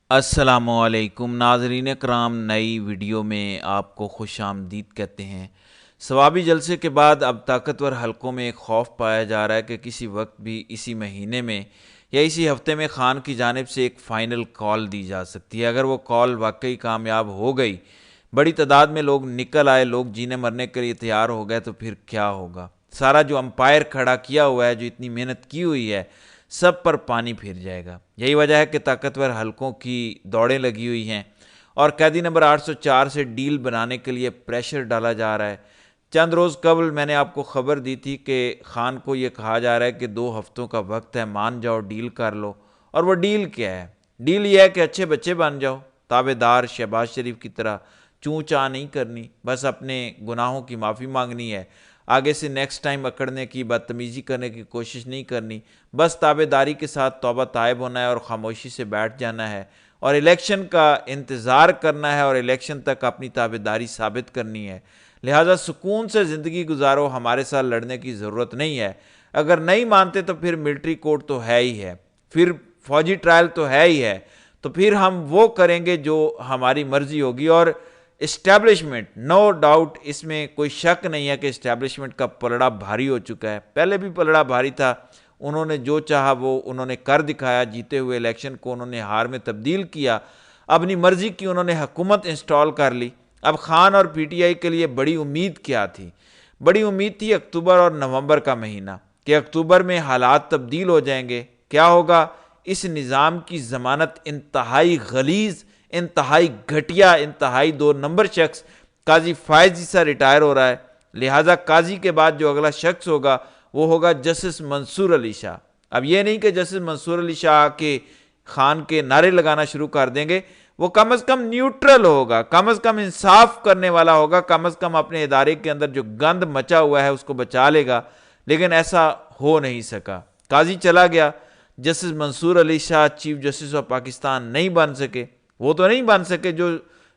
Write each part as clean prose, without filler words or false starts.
السلام علیکم ناظرین کرام، نئی ویڈیو میں آپ کو خوش آمدید کہتے ہیں۔ ثوابی جلسے کے بعد اب طاقتور حلقوں میں ایک خوف پایا جا رہا ہے کہ کسی وقت بھی اسی مہینے میں یا اسی ہفتے میں خان کی جانب سے ایک فائنل کال دی جا سکتی ہے۔ اگر وہ کال واقعی کامیاب ہو گئی، بڑی تعداد میں لوگ نکل آئے، لوگ جینے مرنے کے لیے تیار ہو گئے، تو پھر کیا ہوگا؟ سارا جو امپائر کھڑا کیا ہوا ہے، جو اتنی محنت کی ہوئی ہے، سب پر پانی پھر جائے گا۔ یہی وجہ ہے کہ طاقتور حلقوں کی دوڑیں لگی ہوئی ہیں اور قیدی نمبر 804 سے ڈیل بنانے کے لیے پریشر ڈالا جا رہا ہے۔ چند روز قبل میں نے آپ کو خبر دی تھی کہ خان کو یہ کہا جا رہا ہے کہ 2 ہفتوں کا وقت ہے، مان جاؤ، ڈیل کر لو۔ اور وہ ڈیل کیا ہے؟ ڈیل یہ ہے کہ اچھے بچے بن جاؤ، تابع دار، شہباز شریف کی طرح چوں چاں نہیں کرنی، بس اپنے گناہوں کی معافی مانگنی ہے، آگے سے نیکسٹ ٹائم اکڑنے کی، بدتمیزی کرنے کی کوشش نہیں کرنی، بس تابع داری کے ساتھ توبہ طائب ہونا ہے اور خاموشی سے بیٹھ جانا ہے اور الیکشن کا انتظار کرنا ہے اور الیکشن تک اپنی تابع داری ثابت کرنی ہے۔ لہٰذا سکون سے زندگی گزارو، ہمارے ساتھ لڑنے کی ضرورت نہیں ہے۔ اگر نہیں مانتے تو پھر ملٹری کورٹ تو ہے ہی ہے، پھر فوجی ٹرائل تو ہے ہی ہے، تو پھر ہم وہ کریں گے جو ہماری مرضی ہوگی۔ اور اسٹیبلشمنٹ، نو ڈاؤٹ، اس میں کوئی شک نہیں ہے کہ اسٹیبلشمنٹ کا پلڑا بھاری ہو چکا ہے، پہلے بھی پلڑا بھاری تھا، انہوں نے جو چاہا وہ انہوں نے کر دکھایا، جیتے ہوئے الیکشن کو انہوں نے ہار میں تبدیل کیا، اپنی مرضی کی انہوں نے حکومت انسٹال کر لی۔ اب خان اور پی ٹی آئی کے لیے بڑی امید کیا تھی؟ بڑی امید تھی اکتوبر اور نومبر کا مہینہ، کہ اکتوبر میں حالات تبدیل ہو جائیں گے۔ کیا ہوگا؟ اس نظام کی ضمانت انتہائی غلیظ، انتہائی گھٹیا، انتہائی 2 نمبر شخص قاضی فائز عیسیٰ ریٹائر ہو رہا ہے، لہٰذا قاضی کے بعد جو اگلا شخص ہوگا وہ ہوگا جسٹس منصور علی شاہ۔ اب یہ نہیں کہ جسٹس منصور علی شاہ کے خان کے نعرے لگانا شروع کر دیں گے، وہ کم از کم نیوٹرل ہوگا، کم از کم انصاف کرنے والا ہوگا، کم از کم اپنے ادارے کے اندر جو گند مچا ہوا ہے اس کو بچا لے گا، لیکن ایسا ہو نہیں سکا۔ قاضی چلا گیا، justice Mansoor Ali Shah chief justice of Pakistan نہیں بن سکے۔ وہ تو نہیں بن سکے، جو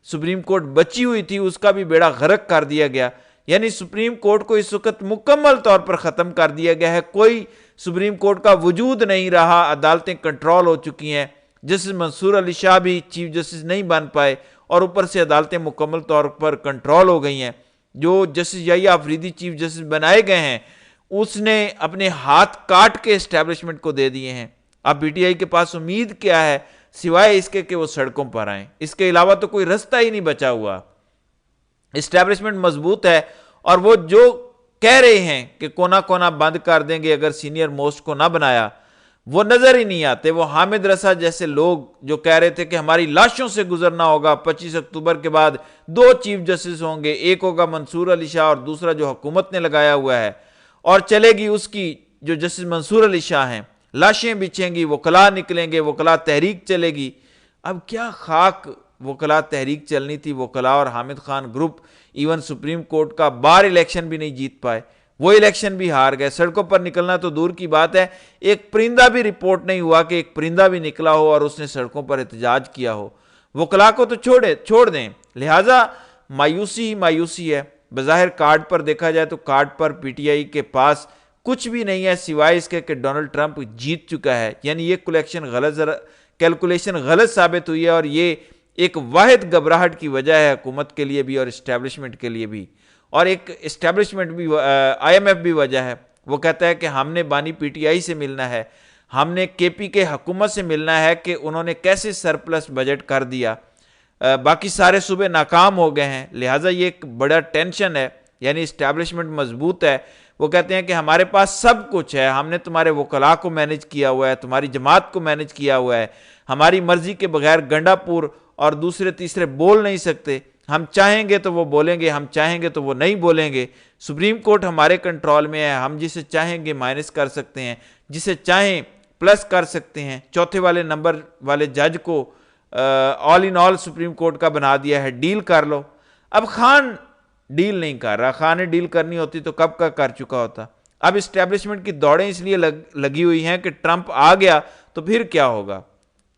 سپریم کورٹ بچی ہوئی تھی اس کا بھی بیڑا غرق کر دیا گیا، یعنی سپریم کورٹ کو اس وقت مکمل طور پر ختم کر دیا گیا ہے، کوئی سپریم کورٹ کا وجود نہیں رہا، عدالتیں کنٹرول ہو چکی ہیں۔ جسٹس منصور علی شاہ بھی چیف جسٹس نہیں بن پائے اور اوپر سے عدالتیں مکمل طور پر کنٹرول ہو گئی ہیں۔ جو جسٹس یحییٰ آفریدی چیف جسٹس بنائے گئے ہیں، اس نے اپنے ہاتھ کاٹ کے اسٹیبلشمنٹ کو دے دیے ہیں۔ اب پی ٹی آئی کے پاس امید کیا ہے سوائے اس کے کہ وہ سڑکوں پر آئیں؟ اس کے علاوہ تو کوئی رستہ ہی نہیں بچا ہوا۔ اسٹیبلشمنٹ مضبوط ہے اور وہ جو کہہ رہے ہیں کہ کونا کونا بند کر دیں گے اگر سینئر موسٹ کو نہ بنایا، وہ نظر ہی نہیں آتے۔ وہ حامد رضا جیسے لوگ جو کہہ رہے تھے کہ ہماری لاشوں سے گزرنا ہوگا، 25 اکتوبر کے بعد 2 چیف جسٹس ہوں گے، ایک ہوگا منصور علی شاہ اور دوسرا جو حکومت نے لگایا ہوا ہے، اور چلے گی اس کی جو جسٹس منصور علی شاہ ہیں، لاشیں بچھیں گی، وکلاء نکلیں گے، وکلاء تحریک چلے گی۔ اب کیا خاک وکلاء تحریک چلنی تھی؟ وکلاء اور Hamid Khan group even supreme court کا بار الیکشن بھی نہیں جیت پائے، وہ الیکشن بھی ہار گئے۔ سڑکوں پر نکلنا تو دور کی بات ہے، ایک پرندہ بھی رپورٹ نہیں ہوا کہ ایک پرندہ بھی نکلا ہو اور اس نے سڑکوں پر احتجاج کیا ہو۔ وکلاء کو تو چھوڑ دیں، لہٰذا مایوسی ہی مایوسی ہے۔ بظاہر کارڈ پر دیکھا جائے تو card per P T I کے پاس کچھ بھی نہیں ہے سوائے اس کے کہ ڈونلڈ ٹرمپ جیت چکا ہے، یعنی یہ کیلکولیشن غلط ثابت ہوئی ہے، اور یہ ایک واحد گھبراہٹ کی وجہ ہے حکومت کے لیے بھی اور اسٹیبلشمنٹ کے لیے بھی، اور ایک اسٹیبلشمنٹ بھی آئی ایم ایف بھی وجہ ہے۔ وہ کہتا ہے کہ ہم نے بانی پی ٹی آئی سے ملنا ہے، ہم نے کے پی کے حکومت سے ملنا ہے کہ انہوں نے کیسے سرپلس بجٹ کر دیا، باقی سارے صوبے ناکام ہو گئے ہیں، لہٰذا یہ ایک بڑا ٹینشن ہے، یعنی اسٹیبلشمنٹ مضبوط ہے۔ وہ کہتے ہیں کہ ہمارے پاس سب کچھ ہے، ہم نے تمہارے وکلاء کو مینج کیا ہوا ہے، تمہاری جماعت کو مینج کیا ہوا ہے، ہماری مرضی کے بغیر گنڈا پور اور دوسرے تیسرے بول نہیں سکتے، ہم چاہیں گے تو وہ بولیں گے، ہم چاہیں گے تو وہ نہیں بولیں گے، سپریم کورٹ ہمارے کنٹرول میں ہے، ہم جسے چاہیں گے مائنس کر سکتے ہیں، جسے چاہیں پلس کر سکتے ہیں۔ چوتھے والے نمبر والے جج کو آل ان آل سپریم کورٹ کا بنا دیا ہے، ڈیل کر لو۔ اب خان ڈیل نہیں کر رہا، خان نے ڈیل کرنی ہوتی تو کب کا کر چکا ہوتا۔ اب اسٹیبلشمنٹ کی دوڑیں اس لیے لگی ہوئی ہیں کہ ٹرمپ آ گیا تو پھر کیا ہوگا،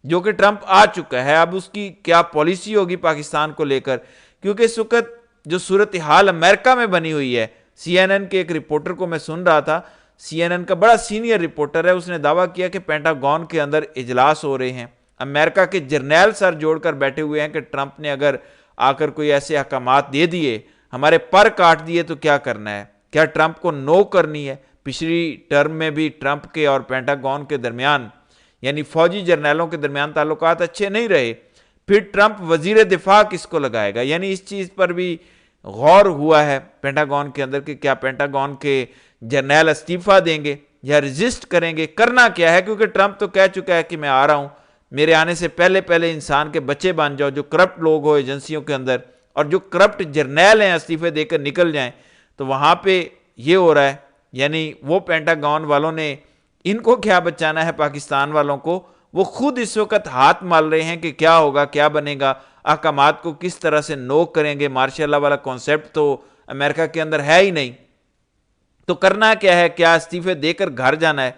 جو کہ ٹرمپ آ چکا ہے، اب اس کی کیا پالیسی ہوگی پاکستان کو لے کر، کیونکہ اس وقت جو صورتحال امریکہ میں بنی ہوئی ہے، سی این این کے ایک رپورٹر کو میں سن رہا تھا، سی این این کا بڑا سینئر رپورٹر ہے، اس نے دعویٰ کیا کہ پینٹاگون کے اندر اجلاس ہو رہے ہیں امریکہ کے جرنیل سر جوڑ کر بیٹھے ہوئے ہیں کہ ٹرمپ نے اگر آ کر کوئی ایسے احکامات دے دیے, ہمارے پر کاٹ دیے تو کیا کرنا ہے, کیا ٹرمپ کو نو کرنی ہے. پچھلی ٹرم میں بھی ٹرمپ کے اور پینٹاگون کے درمیان یعنی فوجی جرنیلوں کے درمیان تعلقات اچھے نہیں رہے. پھر ٹرمپ وزیر دفاع کس کو لگائے گا, یعنی اس چیز پر بھی غور ہوا ہے پینٹاگون کے اندر کہ کیا پینٹاگون کے جرنیل استعفیٰ دیں گے یا رجسٹ کریں گے, کرنا کیا ہے, کیونکہ ٹرمپ تو کہہ چکا ہے کہ میں آ رہا ہوں, میرے آنے سے پہلے پہلے انسان کے بچے بن جاؤ, جو کرپٹ لوگ ہو ایجنسیوں کے اندر اور جو کرپٹ جرنیل ہیں استعفے دے کر نکل جائیں. تو وہاں پہ یہ ہو رہا ہے, یعنی وہ پینٹاگون والوں نے ان کو کیا بچانا ہے پاکستان والوں کو, وہ خود اس وقت ہاتھ مال رہے ہیں کہ کیا ہوگا, کیا بنے گا, احکامات کو کس طرح سے نوک کریں گے. مارشاء اللہ والا کانسیپٹ تو امریکہ کے اندر ہے ہی نہیں, تو کرنا کیا ہے, کیا استعفے دے کر گھر جانا ہے.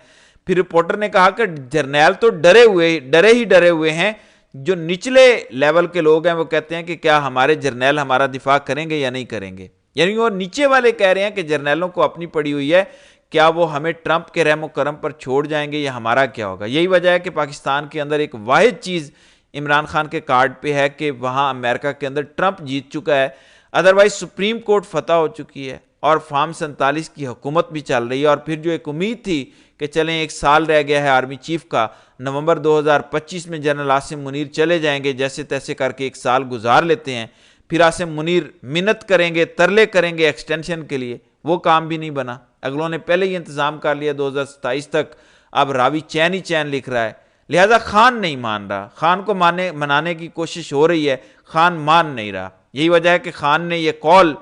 پھر رپورٹر نے کہا کہ جرنیل تو ڈرے ہوئے ہیں, جو نچلے لیول کے لوگ ہیں وہ کہتے ہیں کہ کیا ہمارے جرنیل ہمارا دفاع کریں گے یا نہیں کریں گے, یعنی وہ نیچے والے کہہ رہے ہیں کہ جرنیلوں کو اپنی پڑی ہوئی ہے, کیا وہ ہمیں ٹرمپ کے رحم و کرم پر چھوڑ جائیں گے یا ہمارا کیا ہوگا. یہی وجہ ہے کہ پاکستان کے اندر ایک واحد چیز عمران خان کے کارڈ پہ ہے کہ وہاں امریکہ کے اندر ٹرمپ جیت چکا ہے, ادروائز سپریم کورٹ فتح ہو چکی ہے اور فارم 47 کی حکومت بھی چل رہی ہے. اور پھر جو ایک امید تھی کہ چلیں 1 سال رہ گیا ہے آرمی چیف کا, نومبر 2025 میں جنرل عاصم منیر چلے جائیں گے, جیسے تیسے کر کے 1 سال گزار لیتے ہیں, پھر عاصم منیر منت کریں گے, ترلے کریں گے ایکسٹینشن کے لیے, وہ کام بھی نہیں بنا. اگلوں نے پہلے ہی انتظام کر لیا 2027 تک, اب راوی چین ہی چین لکھ رہا ہے, لہذا خان نہیں مان رہا, خان کو منانے کی کوشش ہو رہی ہے, خان مان نہیں رہا. یہی وجہ ہے کہ خان نے یہ کال,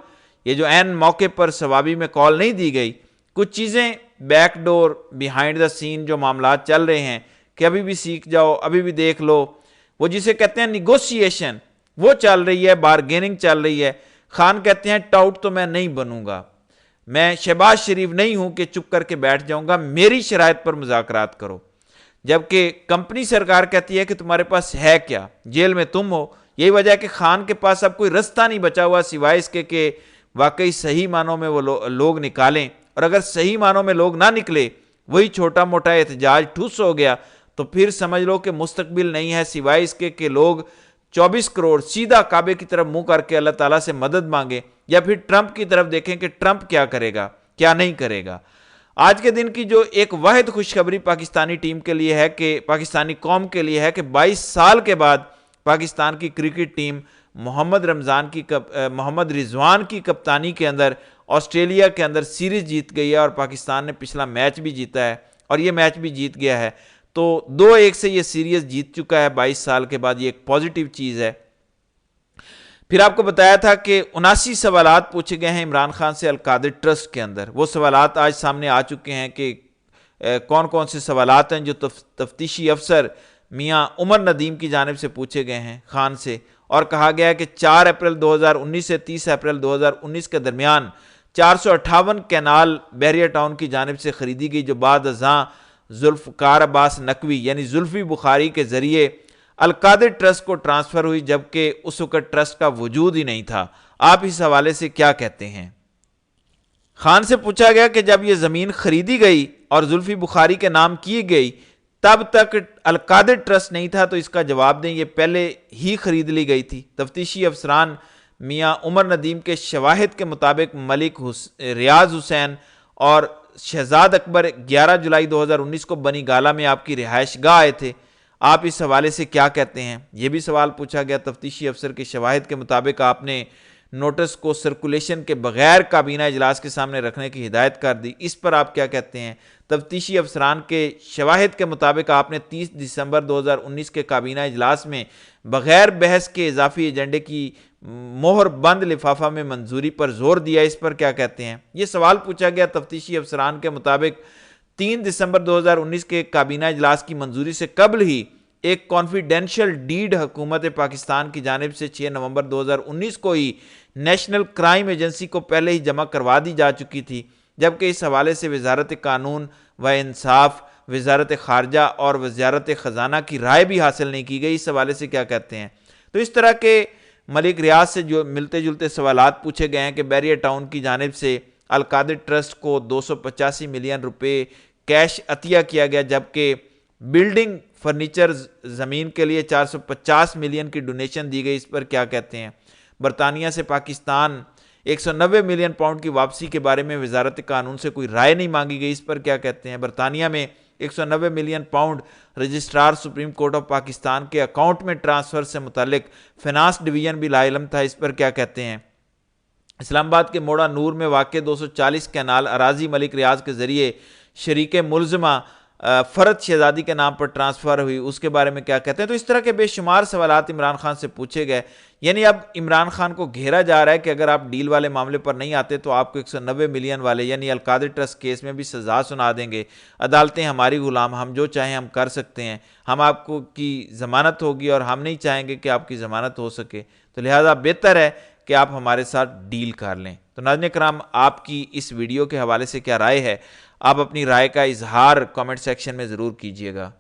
یہ جو عین موقع پر ثوابی میں کال نہیں دی گئی, کچھ چیزیں بیک ڈور بیہائنڈ دا سین جو معاملات چل رہے ہیں کہ ابھی بھی سیکھ جاؤ, ابھی بھی دیکھ لو, وہ جسے کہتے ہیں نیگوسیشن, وہ چل رہی ہے, بارگیننگ چل رہی ہے. خان کہتے ہیں ٹاؤٹ تو میں نہیں بنوں گا, میں شہباز شریف نہیں ہوں کہ چپ کر کے بیٹھ جاؤں گا, میری شرائط پر مذاکرات کرو. جبکہ کمپنی سرکار کہتی ہے کہ تمہارے پاس ہے کیا, جیل میں تم ہو. یہی وجہ ہے کہ خان کے پاس اب کوئی رستہ نہیں بچا ہوا سوائے اس کے کہ واقعی صحیح معنوں میں وہ لوگ نکالیں, اور اگر صحیح معنوں میں لوگ نہ نکلے, وہی چھوٹا موٹا احتجاج ٹھوس ہو گیا, تو پھر سمجھ لو کہ مستقبل نہیں ہے سوائے اس کے کہ لوگ 24 کروڑ سیدھا کعبے کی طرف منہ کر کے اللہ تعالیٰ سے مدد مانگے, یا پھر ٹرمپ کی طرف دیکھیں کہ ٹرمپ کیا کرے گا کیا نہیں کرے گا. آج کے دن کی جو ایک واحد خوشخبری پاکستانی ٹیم کے لیے ہے, کہ پاکستانی قوم کے لیے ہے, کہ 22 سال کے بعد پاکستان کی کرکٹ ٹیم محمد رضوان کی کپتانی کے اندر آسٹریلیا کے اندر سیریز جیت گئی ہے, اور پاکستان نے پچھلا میچ بھی جیتا ہے اور یہ میچ بھی جیت گیا ہے. تو 2-1 سے یہ سیریز جیت چکا ہے 22 سال کے بعد, یہ ایک پازیٹیو چیز ہے. پھر آپ کو بتایا تھا کہ 79 سوالات پوچھے گئے ہیں عمران خان سے القادر ٹرسٹ کے اندر. وہ سوالات آج سامنے آ چکے ہیں کہ کون کون سے سوالات ہیں جو تفتیشی افسر میاں عمر ندیم کی جانب سے پوچھے گئے ہیں خان سے, اور کہا گیا ہے کہ 4 اپریل 2019 سے 30 اپریل 2019 کے درمیان 458 کینال بحریہ ٹاؤن کی جانب سے خریدی گئی, جو بعد ازاں ذوالفقار عباس نقوی یعنی زلفی بخاری کے ذریعے القادر ٹرسٹ کو ٹرانسفر ہوئی, جبکہ اس وقت ٹرسٹ کا وجود ہی نہیں تھا. آپ اس حوالے سے کیا کہتے ہیں؟ خان سے پوچھا گیا کہ جب یہ زمین خریدی گئی اور زلفی بخاری کے نام کی گئی تب تک القادر ٹرسٹ نہیں تھا, تو اس کا جواب دیں, یہ پہلے ہی خرید لی گئی تھی. تفتیشی افسران میاں عمر ندیم کے شواہد کے مطابق ملک ریاض حسین اور شہزاد اکبر 11 جولائی 2019 کو بنی گالہ میں آپ کی رہائش گاہ آئے تھے. آپ اس حوالے سے کیا کہتے ہیں؟ یہ بھی سوال پوچھا گیا. تفتیشی افسر کے شواہد کے مطابق آپ نے نوٹس کو سرکولیشن کے بغیر کابینہ اجلاس کے سامنے رکھنے کی ہدایت کر دی, اس پر آپ کیا کہتے ہیں؟ تفتیشی افسران کے شواہد کے مطابق آپ نے 30 دسمبر 2019 کے کابینہ اجلاس میں بغیر بحث کے اضافی ایجنڈے کی مہر بند لفافہ میں منظوری پر زور دیا, اس پر کیا کہتے ہیں؟ یہ سوال پوچھا گیا. تفتیشی افسران کے مطابق 3 دسمبر 2019 کے کابینہ اجلاس کی منظوری سے قبل ہی ایک کانفیڈینشیل ڈیڈ حکومت پاکستان کی جانب سے 6 نومبر 2019 کو ہی نیشنل کرائم ایجنسی کو پہلے ہی جمع کروا دی جا چکی تھی, جبکہ اس حوالے سے وزارت قانون و انصاف, وزارت خارجہ اور وزارت خزانہ کی رائے بھی حاصل نہیں کی گئی. اس حوالے سے کیا کہتے ہیں؟ تو اس طرح کے ملک ریاض سے جو ملتے جلتے سوالات پوچھے گئے ہیں کہ بحریہ ٹاؤن کی جانب سے القادر ٹرسٹ کو 285 ملین روپے کیش عطیہ کیا گیا, جبکہ بلڈنگ فرنیچر زمین کے لیے 450 ملین کی ڈونیشن دی گئی، اس پر کیا کہتے ہیں؟ برطانیہ سے پاکستان 190 ملین پاؤنڈ کی واپسی کے بارے میں وزارت قانون سے کوئی رائے نہیں مانگی گئی، اس پر کیا کہتے ہیں؟ برطانیہ میں 190 million pound registrar supreme court of Pakistan کے اکاؤنٹ میں ٹرانسفر سے متعلق فینانس ڈویژن بھی لا علم تھا، اس پر کیا کہتے ہیں؟ اسلام آباد کے موڑا نور میں واقع 240 کینال اراضی ملک ریاض کے ذریعے شریک ملزمہ فرد شہزادی کے نام پر ٹرانسفر ہوئی، اس کے بارے میں کیا کہتے ہیں؟ تو اس طرح کے بے شمار سوالات عمران خان سے پوچھے گئے، یعنی اب عمران خان کو گھیرا جا رہا ہے کہ اگر آپ ڈیل والے معاملے پر نہیں آتے تو آپ کو 190 ملین والے یعنی القادر ٹرسٹ کیس میں بھی سزا سنا دیں گے، عدالتیں ہماری غلام، ہم جو چاہیں ہم کر سکتے ہیں، ہم آپ کو کی ضمانت ہوگی اور ہم نہیں چاہیں گے کہ آپ کی ضمانت ہو سکے، تو لہٰذا بہتر ہے کہ آپ ہمارے ساتھ ڈیل کر لیں۔ تو ناظرین کرام، آپ کی اس ویڈیو کے حوالے سے کیا رائے ہے؟ آپ اپنی رائے کا اظہار کامنٹ سیکشن میں ضرور کیجیے گا۔